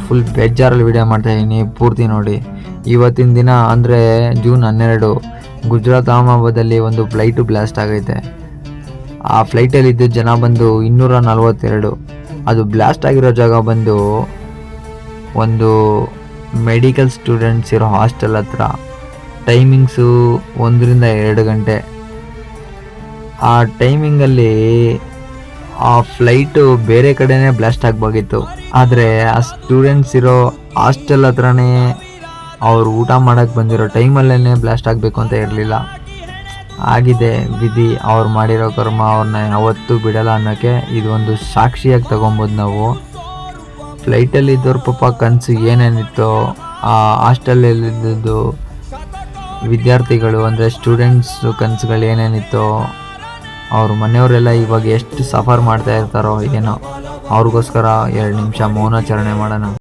Full ಬೇಜಾರಲ್ಲಿ video ಮಾಡ್ತಾಯಿದ್ದೀನಿ, ಪೂರ್ತಿ ನೋಡಿ. ಇವತ್ತಿನ ದಿನ ಅಂದರೆ ಜೂನ್ 12 ಗುಜರಾತ್ ಅಹಮದಾಬಾದಲ್ಲಿ ಒಂದು ಫ್ಲೈಟು ಬ್ಲಾಸ್ಟ್ ಆಗೈತೆ. ಆ ಫ್ಲೈಟಲ್ಲಿದ್ದು ಜನ ಬಂದು 242. ಅದು ಬ್ಲಾಸ್ಟ್ ಆಗಿರೋ ಜಾಗ ಬಂದು ಒಂದು ಮೆಡಿಕಲ್ ಸ್ಟೂಡೆಂಟ್ಸ್ ಇರೋ ಹಾಸ್ಟೆಲ್ ಹತ್ರ. ಟೈಮಿಂಗ್ಸು 1 ರಿಂದ 2 ಗಂಟೆ. ಆ ಟೈಮಿಂಗಲ್ಲಿ ಆ ಫ್ಲೈಟು ಬೇರೆ ಕಡೆನೇ ಬ್ಲಾಸ್ಟ್ ಆಗಬೇಕಿತ್ತು, ಆದರೆ ಆ ಸ್ಟೂಡೆಂಟ್ಸ್ ಇರೋ ಹಾಸ್ಟೆಲ್ ಹತ್ರನೇ ಅವ್ರು ಊಟ ಮಾಡೋಕ್ಕೆ ಬಂದಿರೋ ಟೈಮಲ್ಲೇ ಬ್ಲಾಸ್ಟ್ ಆಗಬೇಕು ಅಂತ ಇರಲಿಲ್ಲ. ಆಗಿದೆ ವಿಧಿ, ಅವ್ರು ಮಾಡಿರೋ ಕರ್ಮ, ಅವ್ರನ್ನ ಯಾವತ್ತೂ ಬಿಡಲ್ಲ ಅನ್ನೋಕ್ಕೆ ಇದೊಂದು ಸಾಕ್ಷಿಯಾಗಿ ತಗೊಬೋದು ನಾವು. ಫ್ಲೈಟಲ್ಲಿ ಇದ್ದವ್ರ ಪಾಪ ಕನಸು ಏನೇನಿತ್ತೋ, ಆ ಹಾಸ್ಟೆಲಲ್ಲಿದ್ದು ವಿದ್ಯಾರ್ಥಿಗಳು ಅಂದರೆ ಸ್ಟೂಡೆಂಟ್ಸು ಕನಸುಗಳು ಏನೇನಿತ್ತೋ, ಅವ್ರ ಮನೆಯವರೆಲ್ಲ ಇವಾಗ ಎಷ್ಟು ಸಫರ್ ಮಾಡ್ತಾ ಇರ್ತಾರೋ ಏನೋ. ಅವ್ರಿಗೋಸ್ಕರ 2 ನಿಮಿಷ ಮೌನಾಚರಣೆ ಮಾಡೋಣ.